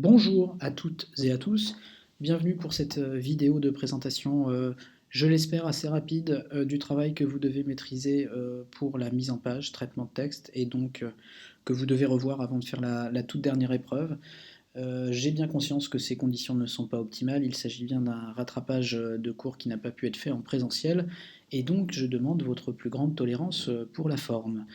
Bonjour à toutes et à tous, bienvenue pour cette vidéo de présentation, je l'espère assez rapide, du travail que vous devez maîtriser pour la mise en page, traitement de texte, et donc que vous devez revoir avant de faire la toute dernière épreuve. J'ai bien conscience que ces conditions ne sont pas optimales, il s'agit bien d'un rattrapage de cours qui n'a pas pu être fait en présentiel, et donc je demande votre plus grande tolérance pour la forme.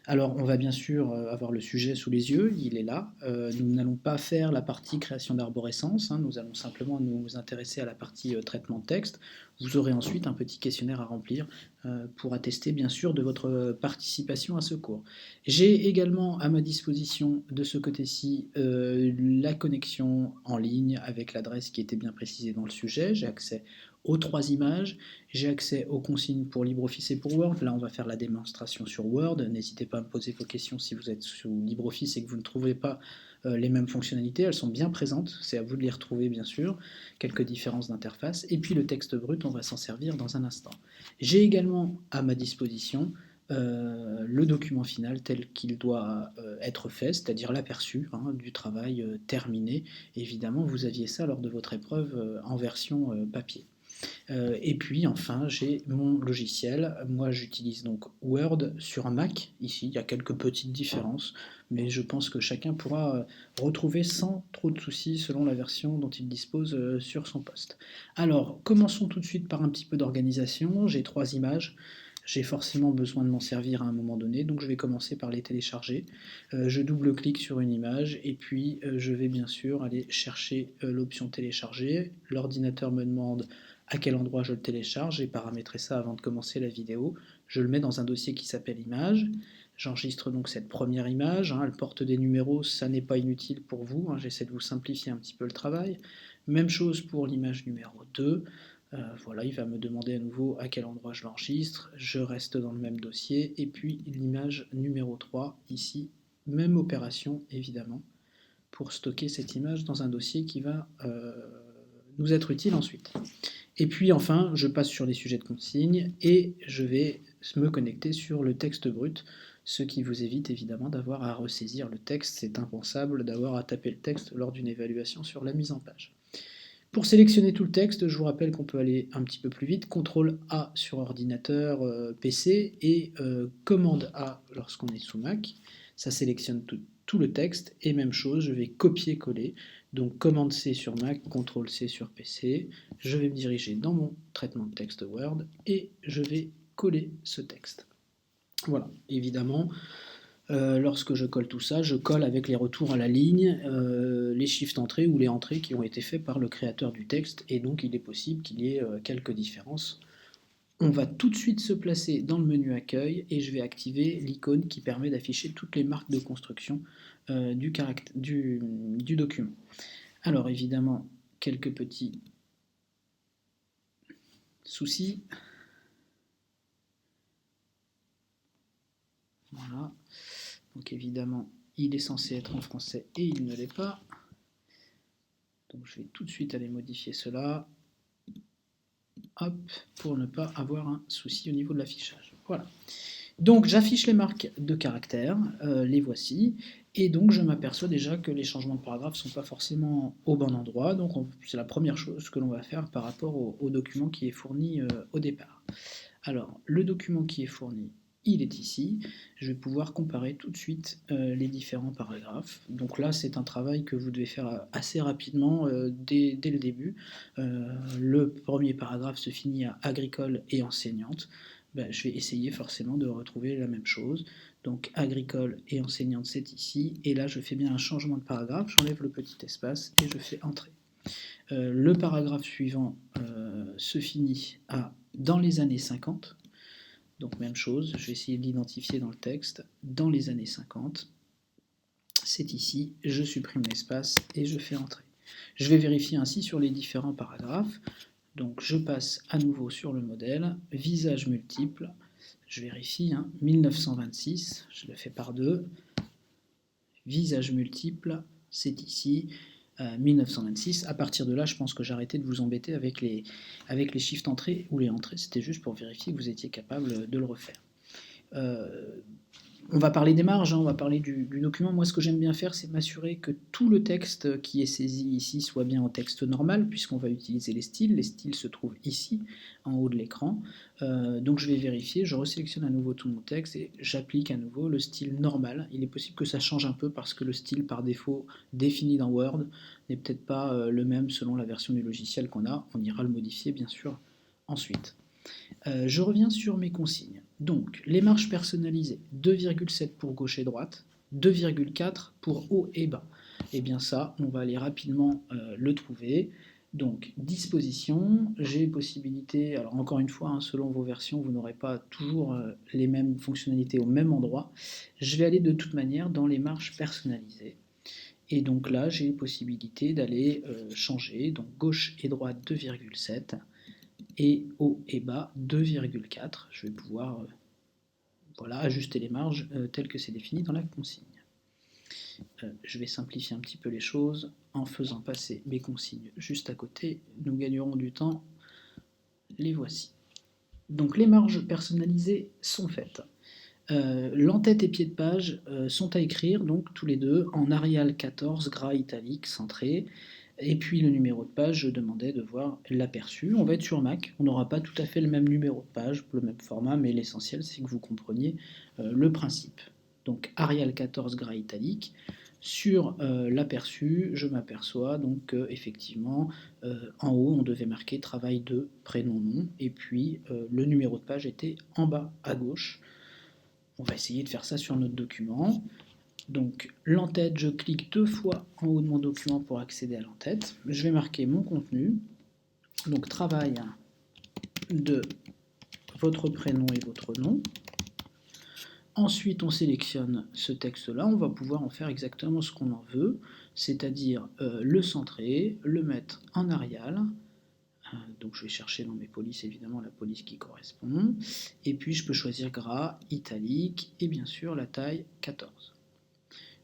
Alors on va bien sûr avoir le sujet sous les yeux, il est là. Nous n'allons pas faire la partie création d'arborescence, hein, nous allons simplement nous intéresser à la partie traitement de texte. Vous aurez ensuite un petit questionnaire à remplir pour attester bien sûr de votre participation à ce cours. J'ai également à ma disposition de ce côté-ci la connexion en ligne avec l'adresse qui était bien précisée dans le sujet. J'ai accès aux 3 images, j'ai accès aux consignes pour LibreOffice et pour Word. Là, on va faire la démonstration sur Word. N'hésitez pas à me poser vos questions si vous êtes sous LibreOffice et que vous ne trouvez pas les mêmes fonctionnalités. Elles sont bien présentes, c'est à vous de les retrouver bien sûr. Quelques différences d'interface. Et puis le texte brut, on va s'en servir dans un instant. J'ai également à ma disposition le document final tel qu'il doit être fait, c'est-à-dire l'aperçu du travail terminé. Évidemment, vous aviez ça lors de votre épreuve en version papier. Et puis enfin, j'ai mon logiciel. Moi, j'utilise donc Word sur un Mac. Ici, il y a quelques petites différences, mais je pense que chacun pourra retrouver sans trop de soucis selon la version dont il dispose sur son poste. Alors, commençons tout de suite par un petit peu d'organisation. J'ai 3 images. J'ai forcément besoin de m'en servir à un moment donné, donc je vais commencer par les télécharger. Je double-clique sur une image et puis je vais bien sûr aller chercher l'option télécharger. L'ordinateur me demande à quel endroit je le télécharge, j'ai paramétré ça avant de commencer la vidéo. Je le mets dans un dossier qui s'appelle Images. J'enregistre donc cette première image, elle porte des numéros, ça n'est pas inutile pour vous, j'essaie de vous simplifier un petit peu le travail. Même chose pour l'image numéro 2. Voilà, il va me demander à nouveau à quel endroit je l'enregistre, je reste dans le même dossier, et puis l'image numéro 3, ici, même opération évidemment, pour stocker cette image dans un dossier qui va nous être utile ensuite. Et puis enfin, je passe sur les sujets de consigne et je vais me connecter sur le texte brut, ce qui vous évite évidemment d'avoir à ressaisir le texte. C'est impensable d'avoir à taper le texte lors d'une évaluation sur la mise en page. Pour sélectionner tout le texte, je vous rappelle qu'on peut aller un petit peu plus vite. CTRL A sur ordinateur PC et commande A lorsqu'on est sous Mac. Ça sélectionne tout le texte. Et même chose, je vais copier-coller. Donc commande C sur Mac, CTRL C sur PC. Je vais me diriger dans mon traitement de texte Word et je vais coller ce texte. Voilà, évidemment, lorsque je colle tout ça, je colle avec les retours à la ligne, les shift entrées ou les entrées qui ont été faits par le créateur du texte, et donc il est possible qu'il y ait quelques différences. On va tout de suite se placer dans le menu accueil et je vais activer l'icône qui permet d'afficher toutes les marques de construction du document. Alors évidemment, quelques petits soucis. Voilà. Donc évidemment, il est censé être en français et il ne l'est pas. Donc je vais tout de suite aller modifier cela. Hop, pour ne pas avoir un souci au niveau de l'affichage. Voilà. Donc j'affiche les marques de caractères, les voici, et donc je m'aperçois déjà que les changements de paragraphe ne sont pas forcément au bon endroit, donc c'est la première chose que l'on va faire par rapport au document qui est fourni au départ. Alors, le document qui est fourni, il est ici. Je vais pouvoir comparer tout de suite les différents paragraphes. Donc là, c'est un travail que vous devez faire assez rapidement dès le début. Le premier paragraphe se finit à agricole et enseignante. Je vais essayer forcément de retrouver la même chose. Donc agricole et enseignante, c'est ici. Et là, je fais bien un changement de paragraphe. J'enlève le petit espace et je fais entrer. Le paragraphe suivant se finit à dans les années 50. Donc même chose, je vais essayer de l'identifier dans le texte. Dans les années 50, c'est ici, je supprime l'espace et je fais entrer. Je vais vérifier ainsi sur les différents paragraphes. Donc je passe à nouveau sur le modèle, visage multiple, je vérifie, 1926, je le fais par 2, visage multiple, c'est ici, 1926. À partir de là, je pense que j'ai arrêté de vous embêter avec les shift entrées ou les entrées, c'était juste pour vérifier que vous étiez capable de le refaire. On va parler des marges, hein, on va parler du document. Moi, ce que j'aime bien faire, c'est m'assurer que tout le texte qui est saisi ici soit bien en texte normal, puisqu'on va utiliser les styles. Les styles se trouvent ici, en haut de l'écran. Donc je vais vérifier, je resélectionne à nouveau tout mon texte et j'applique à nouveau le style normal. Il est possible que ça change un peu parce que le style par défaut défini dans Word n'est peut-être pas le même selon la version du logiciel qu'on a. On ira le modifier, bien sûr, ensuite. Je reviens sur mes consignes. Donc, les marges personnalisées, 2,7 pour gauche et droite, 2,4 pour haut et bas. Et bien ça, on va aller rapidement le trouver. Donc, disposition, j'ai possibilité, alors encore une fois, hein, selon vos versions, vous n'aurez pas toujours les mêmes fonctionnalités au même endroit. Je vais aller de toute manière dans les marges personnalisées. Et donc là, j'ai possibilité d'aller changer, donc gauche et droite 2,7 et haut et bas 2,4. Je vais pouvoir voilà, ajuster les marges telles que c'est défini dans la consigne. Je vais simplifier un petit peu les choses en faisant passer mes consignes juste à côté. Nous gagnerons du temps. Les voici. Donc les marges personnalisées sont faites. L'entête et pied de page sont à écrire, donc tous les deux, en Arial 14, gras italique, centré. Et puis le numéro de page, je demandais de voir l'aperçu. On va être sur Mac, on n'aura pas tout à fait le même numéro de page, le même format, mais l'essentiel c'est que vous compreniez le principe. Donc Arial 14 gras italique. Sur l'aperçu, je m'aperçois donc effectivement en haut on devait marquer travail de prénom nom et puis le numéro de page était en bas à gauche. On va essayer de faire ça sur notre document. Donc l'entête, je clique 2 fois en haut de mon document pour accéder à l'entête. Je vais marquer mon contenu. Donc travail de votre prénom et votre nom. Ensuite, on sélectionne ce texte-là. On va pouvoir en faire exactement ce qu'on en veut, c'est-à-dire le centrer, le mettre en Arial. Donc je vais chercher dans mes polices évidemment la police qui correspond. Et puis je peux choisir gras, italique et bien sûr la taille 14.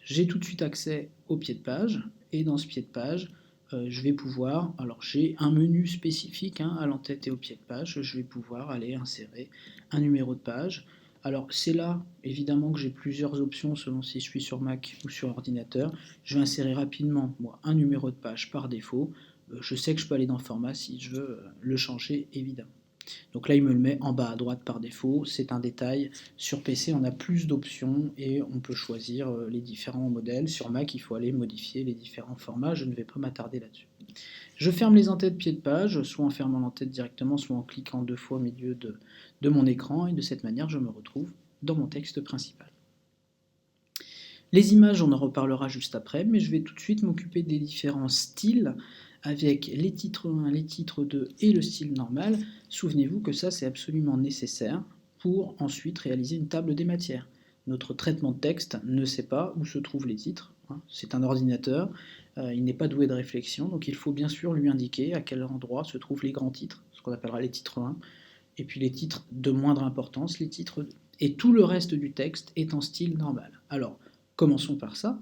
J'ai tout de suite accès au pied de page, et dans ce pied de page, je vais pouvoir, alors j'ai un menu spécifique à l'entête et au pied de page, je vais pouvoir aller insérer un numéro de page. Alors c'est là, évidemment, que j'ai plusieurs options selon si je suis sur Mac ou sur ordinateur. Je vais insérer rapidement, moi, un numéro de page par défaut. Je sais que je peux aller dans Format si je veux le changer, évidemment. Donc là, il me le met en bas à droite par défaut. C'est un détail. Sur PC, on a plus d'options et on peut choisir les différents modèles. Sur Mac, il faut aller modifier les différents formats. Je ne vais pas m'attarder là-dessus. Je ferme les entêtes pied de page, soit en fermant l'entête directement, soit en cliquant 2 fois au milieu de mon écran. Et de cette manière, je me retrouve dans mon texte principal. Les images, on en reparlera juste après, mais je vais tout de suite m'occuper des différents styles avec les titres 1, les titres 2 et le style normal. Souvenez-vous que ça, c'est absolument nécessaire pour ensuite réaliser une table des matières. Notre traitement de texte ne sait pas où se trouvent les titres. C'est un ordinateur, il n'est pas doué de réflexion, donc il faut bien sûr lui indiquer à quel endroit se trouvent les grands titres, ce qu'on appellera les titres 1, et puis les titres de moindre importance, les titres 2. Et tout le reste du texte est en style normal. Alors, commençons par ça.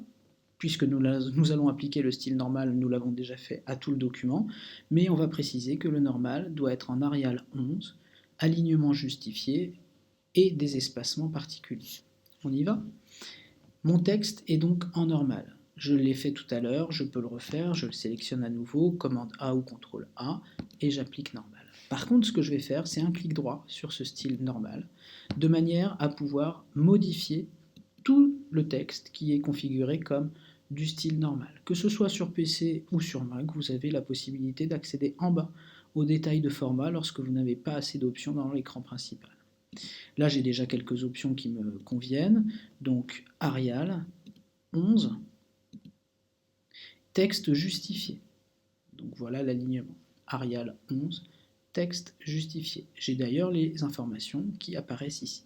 Puisque nous allons appliquer le style normal, nous l'avons déjà fait à tout le document, mais on va préciser que le normal doit être en Arial 11, alignement justifié et des espacements particuliers. On y va? Mon texte est donc en normal. Je l'ai fait tout à l'heure, je peux le refaire, je le sélectionne à nouveau, commande A ou CTRL A, et j'applique normal. Par contre, ce que je vais faire, c'est un clic droit sur ce style normal, de manière à pouvoir modifier tout le texte qui est configuré comme du style normal. Que ce soit sur PC ou sur Mac, vous avez la possibilité d'accéder en bas aux détails de format lorsque vous n'avez pas assez d'options dans l'écran principal. Là, j'ai déjà quelques options qui me conviennent. Donc, Arial 11, texte justifié. Donc voilà l'alignement. Arial 11, texte justifié. J'ai d'ailleurs les informations qui apparaissent ici.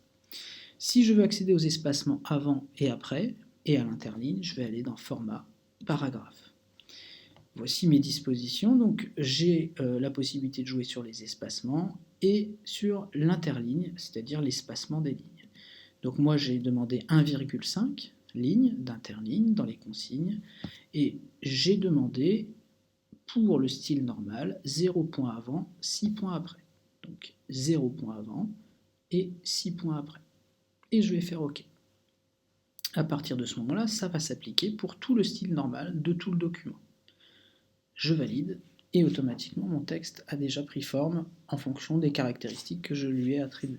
Si je veux accéder aux espacements avant et après, et à l'interligne, je vais aller dans Format, Paragraphe. Voici mes dispositions. Donc j'ai la possibilité de jouer sur les espacements et sur l'interligne, c'est-à-dire l'espacement des lignes. Donc moi j'ai demandé 1,5 lignes d'interligne dans les consignes, et j'ai demandé pour le style normal 0 points avant, 6 points après. Donc 0 points avant et 6 points après. Et je vais faire OK. À partir de ce moment-là, ça va s'appliquer pour tout le style normal de tout le document. Je valide et automatiquement mon texte a déjà pris forme en fonction des caractéristiques que je lui ai attribuées.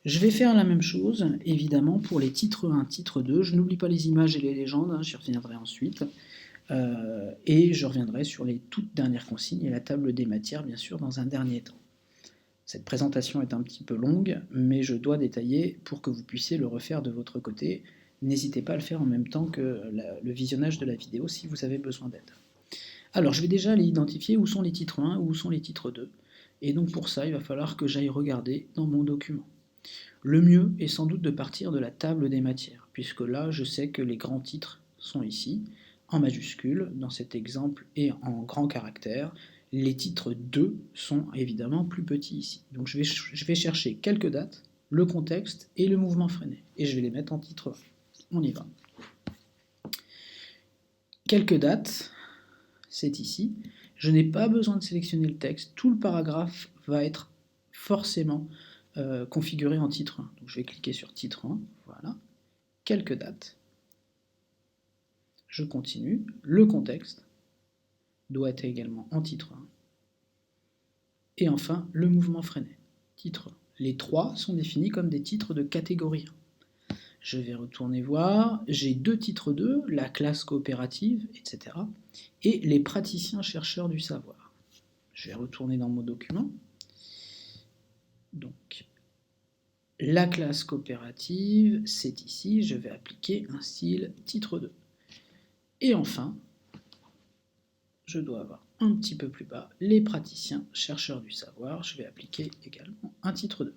Je vais faire la même chose, évidemment, pour les titres 1, titre 2. Je n'oublie pas les images et les légendes, j'y reviendrai ensuite. Et je reviendrai sur les toutes dernières consignes et la table des matières, bien sûr, dans un dernier temps. Cette présentation est un petit peu longue, mais je dois détailler pour que vous puissiez le refaire de votre côté. N'hésitez pas à le faire en même temps que le visionnage de la vidéo si vous avez besoin d'aide. Alors, je vais déjà aller identifier où sont les titres 1, où sont les titres 2. Et donc pour ça, il va falloir que j'aille regarder dans mon document. Le mieux est sans doute de partir de la table des matières, puisque là, je sais que les grands titres sont ici, en majuscule, dans cet exemple, et en grands caractères. Les titres 2 sont évidemment plus petits ici. Donc je vais chercher quelques dates, le contexte et le mouvement freiné, et je vais les mettre en titre 1. On y va. Quelques dates, c'est ici. Je n'ai pas besoin de sélectionner le texte, tout le paragraphe va être forcément configuré en titre 1. Donc je vais cliquer sur titre 1, voilà. Quelques dates. Je continue. Le contexte doit être également en titre 1. Et enfin, le mouvement freiné, titre 1. Les trois sont définis comme des titres de catégorie 1. Je vais retourner voir, j'ai deux titres 2, la classe coopérative, etc. et les praticiens chercheurs du savoir. Je vais retourner dans mon document. Donc, la classe coopérative, c'est ici, je vais appliquer un style titre 2. Et enfin, je dois avoir un petit peu plus bas les praticiens chercheurs du savoir, je vais appliquer également un titre 2.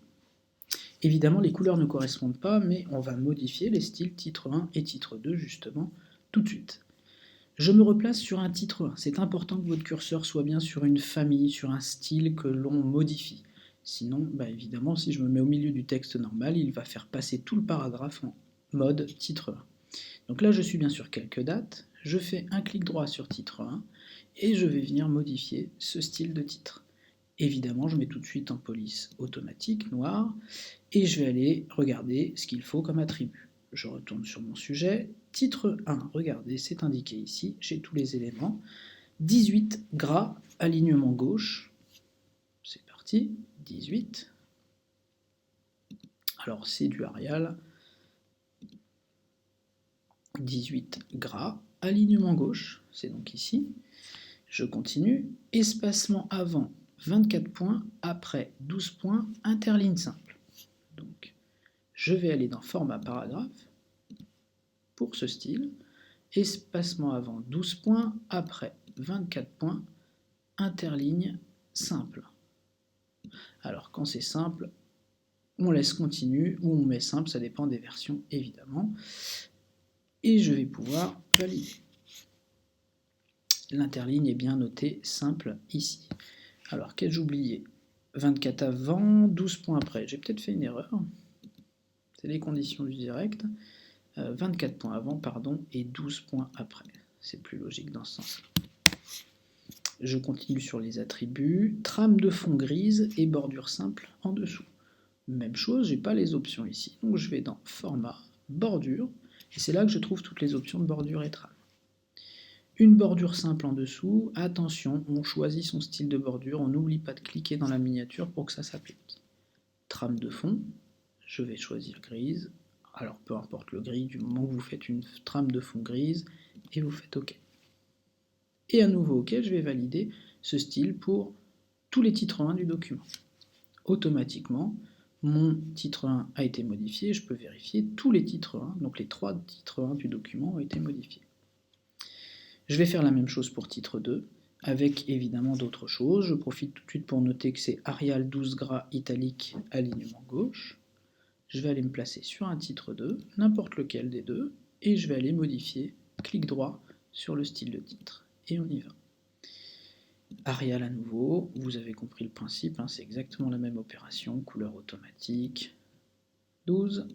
Évidemment, les couleurs ne correspondent pas, mais on va modifier les styles titre 1 et titre 2 justement tout de suite. Je me replace sur un titre 1. C'est important que votre curseur soit bien sur une famille, sur un style que l'on modifie. Sinon, évidemment, si je me mets au milieu du texte normal, il va faire passer tout le paragraphe en mode titre 1. Donc là, je suis bien sur quelques dates. Je fais un clic droit sur titre 1 et je vais venir modifier ce style de titre. Évidemment, je mets tout de suite en police automatique, noir, et je vais aller regarder ce qu'il faut comme attribut. Je retourne sur mon sujet, titre 1, regardez, c'est indiqué ici, j'ai tous les éléments. 18 gras, alignement gauche, c'est parti, 18. Alors c'est du Arial, 18 gras, alignement gauche, c'est donc ici. Je continue, espacement avant 24 points, après 12 points, interligne simple. Donc je vais aller dans format paragraphe pour ce style, espacement avant 12 points, après 24 points, interligne simple. Alors quand c'est simple, on laisse continu ou on met simple, ça dépend des versions évidemment. Et je vais pouvoir valider. L'interligne est bien notée simple ici. Alors qu'ai-je oublié? 24 avant, 12 points après. J'ai peut-être fait une erreur. C'est les conditions du direct. 24 points avant, pardon, et 12 points après. C'est plus logique dans ce sens-là. Je continue sur les attributs. Trame de fond grise et bordure simple en dessous. Même chose, j'ai pas les options ici. Donc je vais dans format, bordure, et c'est là que je trouve toutes les options de bordure et trame. Une bordure simple en dessous, attention, on choisit son style de bordure, on n'oublie pas de cliquer dans la miniature pour que ça s'applique. Trame de fond, je vais choisir grise, alors peu importe le gris, du moment que vous faites une trame de fond grise, et vous faites OK. Et à nouveau OK, je vais valider ce style pour tous les titres 1 du document. Automatiquement, mon titre 1 a été modifié, je peux vérifier tous les titres 1, donc les 3 titres 1 du document ont été modifiés. Je vais faire la même chose pour titre 2, avec évidemment d'autres choses. Je profite tout de suite pour noter que c'est Arial 12 gras italique, alignement gauche. Je vais aller me placer sur un titre 2, n'importe lequel des deux, et je vais aller modifier, clic droit sur le style de titre. Et on y va. Arial à nouveau, vous avez compris le principe, c'est exactement la même opération, couleur automatique. 12,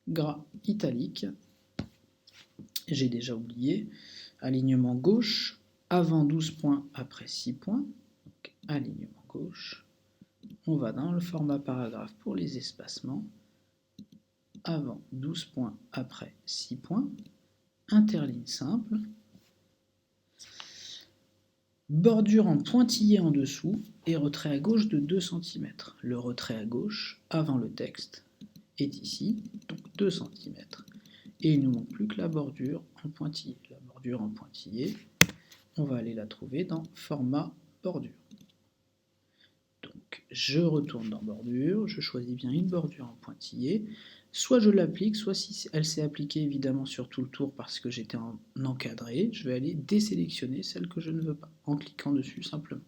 gras italique. J'ai déjà oublié, alignement gauche, avant 12 points, après 6 points, donc alignement gauche, on va dans le format paragraphe pour les espacements, avant 12 points, après 6 points, interligne simple, bordure en pointillé en dessous et retrait à gauche de 2 cm. Le retrait à gauche, avant le texte, est ici, donc 2 cm. Et il ne nous manque plus que la bordure en pointillé. La bordure en pointillé, on va aller la trouver dans format bordure. Donc je retourne dans bordure, je choisis bien une bordure en pointillé, soit je l'applique, soit si elle s'est appliquée évidemment sur tout le tour parce que j'étais en encadré, je vais aller désélectionner celle que je ne veux pas, en cliquant dessus simplement.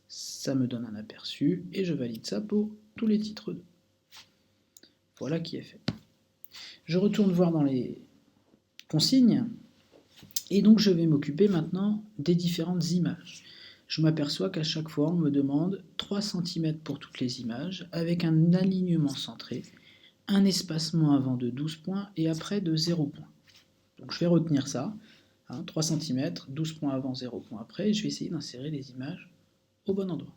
Ça me donne un aperçu et je valide ça pour tous les titres 2. Voilà qui est fait. Je retourne voir dans les consignes, et donc je vais m'occuper maintenant des différentes images. Je m'aperçois qu'à chaque fois on me demande 3 cm pour toutes les images, avec un alignement centré, un espacement avant de 12 points et après de 0 points. Donc je vais retenir ça, 3 cm, 12 points avant, 0 points après, et je vais essayer d'insérer les images au bon endroit.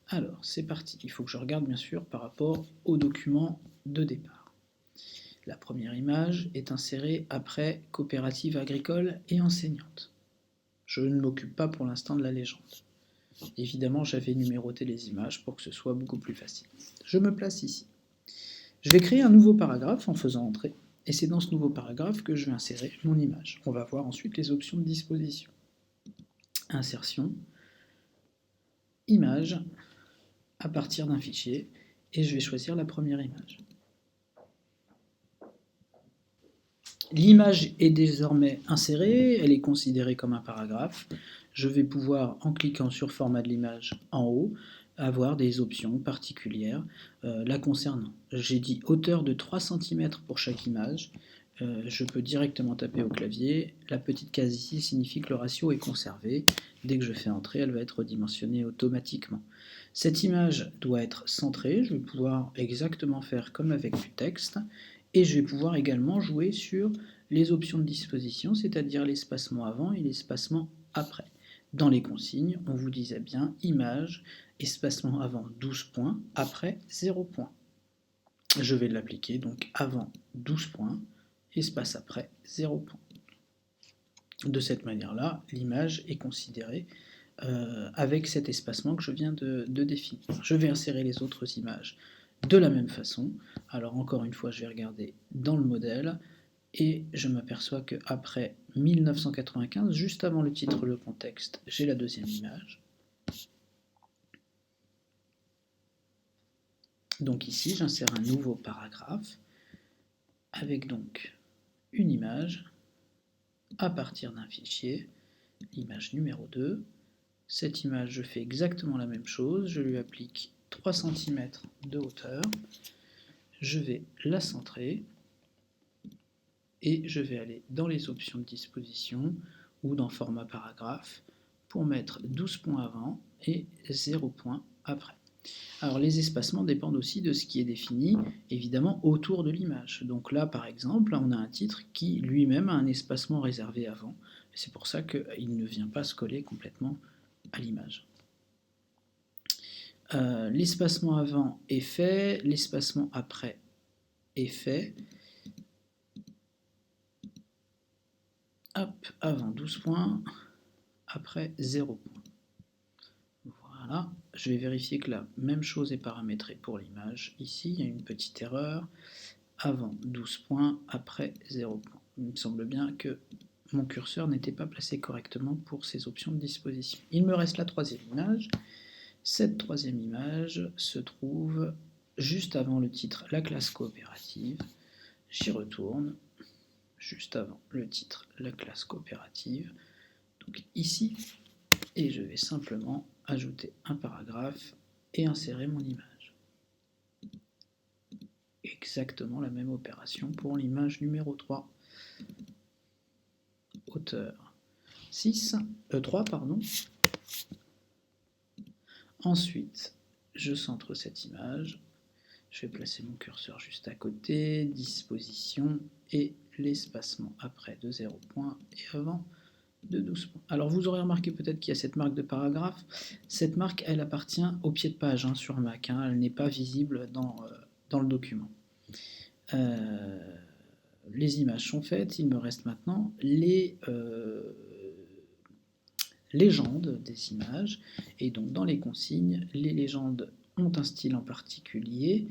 Alors c'est parti, il faut que je regarde bien sûr par rapport au document de départ. La première image est insérée après coopérative agricole et enseignante. Je ne m'occupe pas pour l'instant de la légende. Évidemment, j'avais numéroté les images pour que ce soit beaucoup plus facile. Je me place ici. Je vais créer un nouveau paragraphe en faisant entrer, et c'est dans ce nouveau paragraphe que je vais insérer mon image. On va voir ensuite les options de disposition. Insertion, image, à partir d'un fichier, et je vais choisir la première image. L'image est désormais insérée, elle est considérée comme un paragraphe. Je vais pouvoir, en cliquant sur format de l'image en haut, avoir des options particulières la concernant. J'ai dit hauteur de 3 cm pour chaque image. Je peux directement taper au clavier. La petite case ici signifie que le ratio est conservé. Dès que je fais entrer, elle va être redimensionnée automatiquement. Cette image doit être centrée. Je vais pouvoir exactement faire comme avec du texte. Et je vais pouvoir également jouer sur les options de disposition, c'est-à-dire l'espacement avant et l'espacement après. Dans les consignes, on vous disait bien image, espacement avant 12 points, après 0 points. Je vais l'appliquer donc avant 12 points, espace après 0 points. De cette manière-là, l'image est considérée avec cet espacement que je viens de définir. Je vais insérer les autres images de la même façon. Alors encore une fois, je vais regarder dans le modèle et je m'aperçois qu'après 1995, juste avant le titre, le contexte, j'ai la deuxième image. Donc ici, j'insère un nouveau paragraphe avec donc une image à partir d'un fichier, l'image numéro 2. Cette image, je fais exactement la même chose, je lui applique 3 cm de hauteur, je vais la centrer et je vais aller dans les options de disposition ou dans format paragraphe pour mettre 12 points avant et 0 points après. Alors les espacements dépendent aussi de ce qui est défini évidemment autour de l'image. Donc là par exemple, on a un titre qui lui-même a un espacement réservé avant. C'est pour ça qu'il ne vient pas se coller complètement à l'image. L'espacement avant est fait, l'espacement après est fait. Hop, avant 12 points, après 0 points. Voilà, je vais vérifier que la même chose est paramétrée pour l'image. Ici, il y a une petite erreur. Avant 12 points, après 0 points. Il me semble bien que mon curseur n'était pas placé correctement pour ces options de disposition. Il me reste la troisième image. Cette troisième image se trouve juste avant le titre « La classe coopérative ». J'y retourne, juste avant le titre « La classe coopérative ». Donc ici, et je vais simplement ajouter un paragraphe et insérer mon image. Exactement la même opération pour l'image numéro 3. Hauteur 3, pardon. Ensuite, je centre cette image. Je vais placer mon curseur juste à côté, disposition et l'espacement après de 0 points et avant de 12 points. Alors vous aurez remarqué peut-être qu'il y a cette marque de paragraphe. Cette marque, elle appartient au pied de page sur Mac. Elle n'est pas visible dans le document. Les images sont faites. Il me reste maintenant les légendes des images. Et donc dans les consignes, les légendes ont un style en particulier.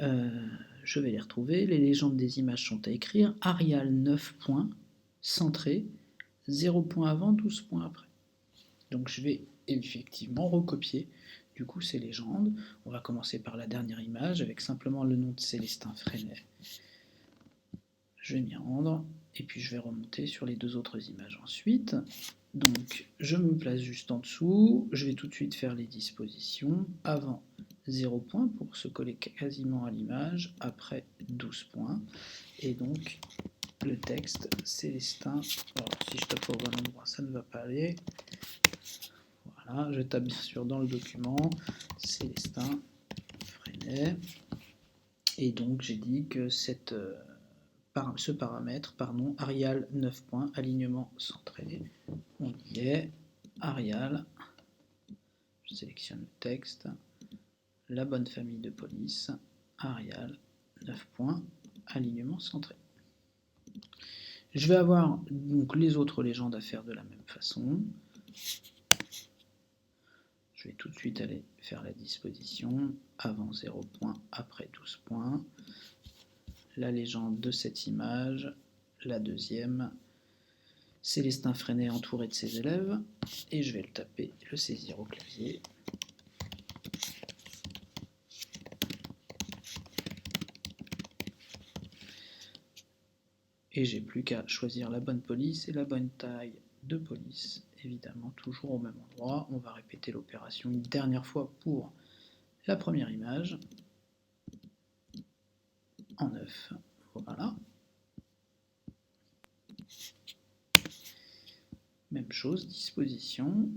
Je vais les retrouver. Les légendes des images sont à écrire. Arial 9 points, centré, 0 points avant, 12 points après. Donc je vais effectivement recopier du coup ces légendes. On va commencer par la dernière image avec simplement le nom de Célestin Freinet. Je vais m'y rendre et puis je vais remonter sur les deux autres images ensuite. Donc je me place juste en dessous, je vais tout de suite faire les dispositions. Avant 0 points pour se coller quasiment à l'image, après 12 points. Et donc le texte Célestin, alors si je tape au bon endroit ça ne va pas aller. Voilà, je tape bien sûr dans le document Célestin Freinet. Et donc j'ai dit que ce paramètre, Arial 9 points, alignement centré, on y est, Arial, je sélectionne le texte, la bonne famille de police, Arial 9 points, alignement centré. Je vais avoir donc les autres légendes à faire de la même façon. Je vais tout de suite aller faire la disposition, avant 0 points, après 12 points. La légende de cette image, la deuxième, Célestin Freinet entouré de ses élèves, et je vais le taper, le saisir au clavier. Et j'ai plus qu'à choisir la bonne police et la bonne taille de police, évidemment toujours au même endroit. On va répéter l'opération une dernière fois pour la première image, en 9, voilà. Même chose, disposition.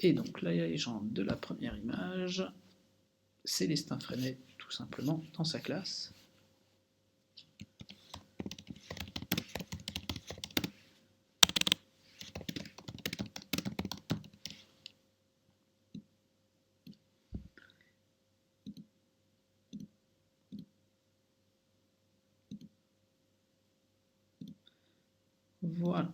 Et donc la légende de la première image, Célestin Freinet tout simplement dans sa classe. Voilà.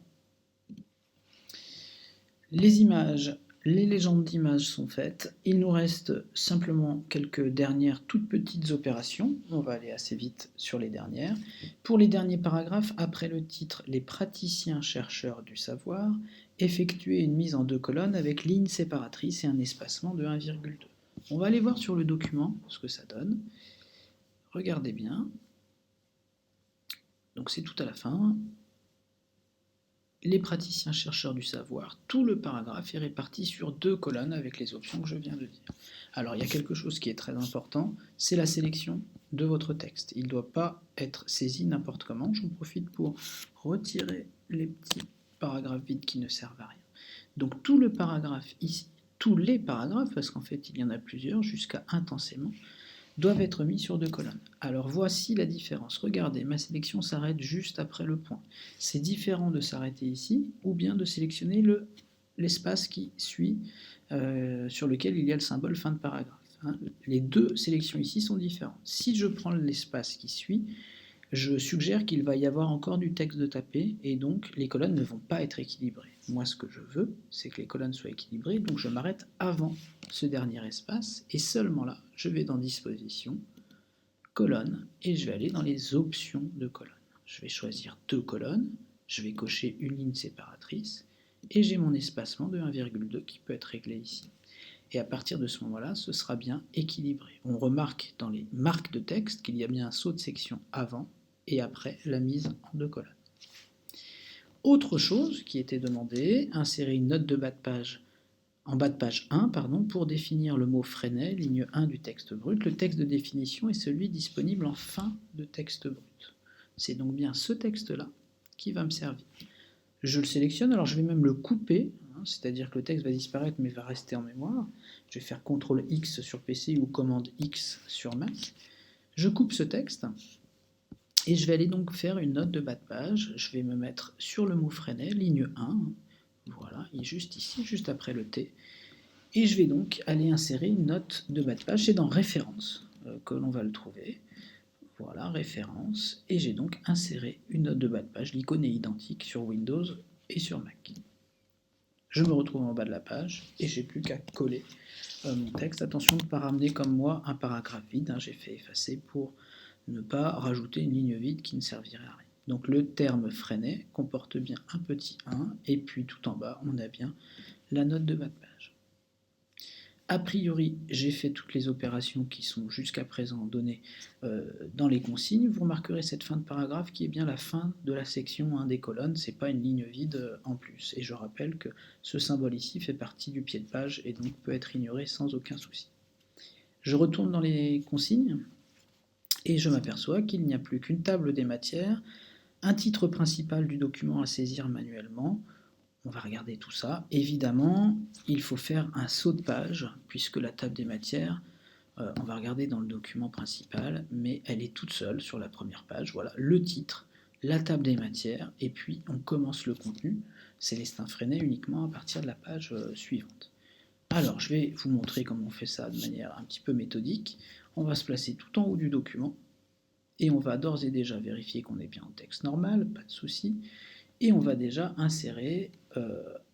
Les images, les légendes d'images sont faites. Il nous reste simplement quelques dernières toutes petites opérations. On va aller assez vite sur les dernières. Pour les derniers paragraphes, après le titre « Les praticiens chercheurs du savoir », effectuer une mise en 2 colonnes avec ligne séparatrice et un espacement de 1,2. On va aller voir sur le document ce que ça donne. Regardez bien. Donc c'est tout à la fin. Les praticiens chercheurs du savoir, tout le paragraphe est réparti sur 2 colonnes avec les options que je viens de dire. Alors il y a quelque chose qui est très important, c'est la sélection de votre texte. Il ne doit pas être saisi n'importe comment. J'en profite pour retirer les petits paragraphes vides qui ne servent à rien. Donc tout le paragraphe ici, tous les paragraphes, parce qu'en fait il y en a plusieurs, jusqu'à intensément, doivent être mis sur 2 colonnes. Alors voici la différence. Regardez, ma sélection s'arrête juste après le point. C'est différent de s'arrêter ici, ou bien de sélectionner l'espace qui suit, sur lequel il y a le symbole fin de paragraphe. Les 2 sélections ici sont différentes. Si je prends l'espace qui suit, je suggère qu'il va y avoir encore du texte de taper, et donc les colonnes ne vont pas être équilibrées. Moi, ce que je veux, c'est que les colonnes soient équilibrées, donc je m'arrête avant ce dernier espace, et seulement là, je vais dans Disposition, Colonnes, et je vais aller dans les options de colonnes. Je vais choisir 2 colonnes, je vais cocher une ligne séparatrice, et j'ai mon espacement de 1,2 qui peut être réglé ici. Et à partir de ce moment-là, ce sera bien équilibré. On remarque dans les marques de texte qu'il y a bien un saut de section avant et après la mise en 2 colonnes. Autre chose qui était demandée, insérer une note de bas de page en bas de page 1 pour définir le mot Freinet, ligne 1 du texte brut. Le texte de définition est celui disponible en fin de texte brut. C'est donc bien ce texte-là qui va me servir. Je le sélectionne, alors je vais même le couper, c'est-à-dire que le texte va disparaître mais va rester en mémoire. Je vais faire CTRL X sur PC ou commande X sur Mac. Je coupe ce texte et je vais aller donc faire une note de bas de page. Je vais me mettre sur le mot Freinet, ligne 1, voilà, il est juste ici, juste après le T. Et je vais donc aller insérer une note de bas de page, c'est dans Références que l'on va le trouver. Voilà, Références, et j'ai donc inséré une note de bas de page, l'icône est identique sur Windows et sur Mac. Je me retrouve en bas de la page et j'ai plus qu'à coller mon texte. Attention de ne pas ramener comme moi un paragraphe vide, hein, j'ai fait effacer pour ne pas rajouter une ligne vide qui ne servirait à rien. Donc le terme Freinet comporte bien un petit 1 et puis tout en bas on a bien la note de bas de page. A priori, j'ai fait toutes les opérations qui sont jusqu'à présent données dans les consignes. Vous remarquerez cette fin de paragraphe qui est bien la fin de la section 1 des colonnes, c'est pas une ligne vide en plus. Et je rappelle que ce symbole ici fait partie du pied de page et donc peut être ignoré sans aucun souci. Je retourne dans les consignes et je m'aperçois qu'il n'y a plus qu'une table des matières, un titre principal du document à saisir manuellement. On va regarder tout ça. Évidemment, il faut faire un saut de page, puisque la table des matières, on va regarder dans le document principal, mais elle est toute seule sur la première page. Voilà, le titre, la table des matières, et puis on commence le contenu. Célestin Freinet uniquement à partir de la page suivante. Alors, je vais vous montrer comment on fait ça de manière un petit peu méthodique. On va se placer tout en haut du document, et on va d'ores et déjà vérifier qu'on est bien en texte normal, pas de souci. Et on va déjà insérer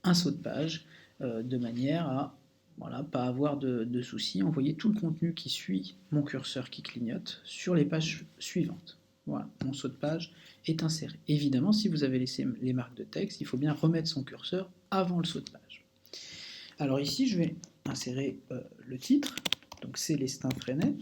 un saut de page de manière à voilà, pas avoir de soucis, envoyer tout le contenu qui suit mon curseur qui clignote sur les pages suivantes. Voilà, mon saut de page est inséré. Évidemment, si vous avez laissé les marques de texte, il faut bien remettre son curseur avant le saut de page. Alors ici, je vais insérer le titre, donc Célestin Freinet,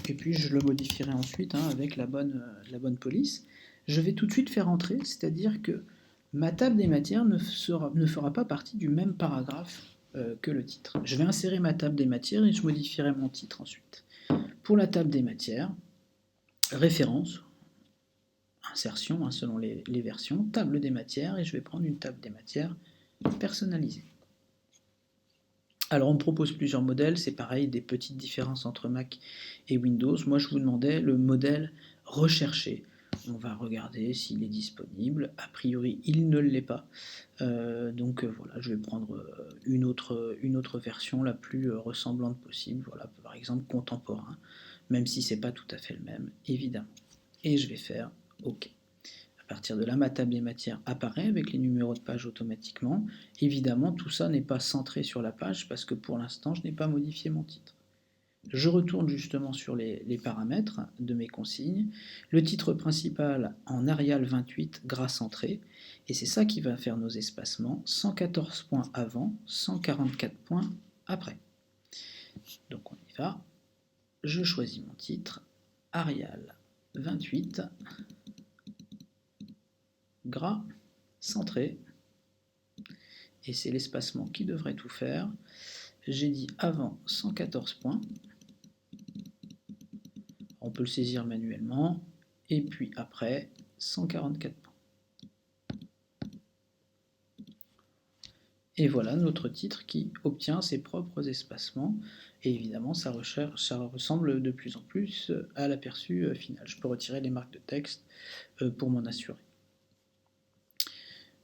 et puis je le modifierai ensuite avec la bonne police. Je vais tout de suite faire entrer, c'est-à-dire que ma table des matières ne fera pas partie du même paragraphe que le titre. Je vais insérer ma table des matières et je modifierai mon titre ensuite. Pour la table des matières, référence, insertion selon les versions, table des matières, et je vais prendre une table des matières personnalisée. Alors on me propose plusieurs modèles, c'est pareil, des petites différences entre Mac et Windows. Moi je vous demandais le modèle recherché. On va regarder s'il est disponible. A priori il ne l'est pas. Donc voilà, je vais prendre une autre version la plus ressemblante possible. Voilà, par exemple contemporain, même si c'est pas tout à fait le même, évidemment. Et je vais faire OK. À partir de là, ma table des matières apparaît avec les numéros de page automatiquement. Évidemment, tout ça n'est pas centré sur la page parce que pour l'instant, je n'ai pas modifié mon titre. Je retourne justement sur les paramètres de mes consignes. Le titre principal en Arial 28 gras centré. Et c'est ça qui va faire nos espacements. 114 points avant, 144 points après. Donc on y va. Je choisis mon titre. Arial 28. Gras, centré, et c'est l'espacement qui devrait tout faire. J'ai dit avant 114 points, on peut le saisir manuellement, et puis après 144 points. Et voilà notre titre qui obtient ses propres espacements, et évidemment ça ressemble de plus en plus à l'aperçu final. Je peux retirer les marques de texte pour m'en assurer.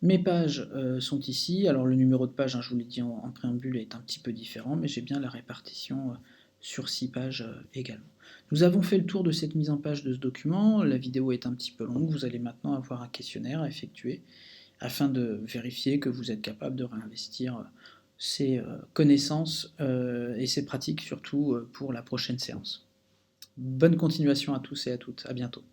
Mes pages sont ici. Alors le numéro de page, je vous l'ai dit en préambule, est un petit peu différent, mais j'ai bien la répartition sur 6 pages également. Nous avons fait le tour de cette mise en page de ce document. La vidéo est un petit peu longue. Vous allez maintenant avoir un questionnaire à effectuer afin de vérifier que vous êtes capable de réinvestir ces connaissances et ces pratiques surtout pour la prochaine séance. Bonne continuation à tous et à toutes. À bientôt.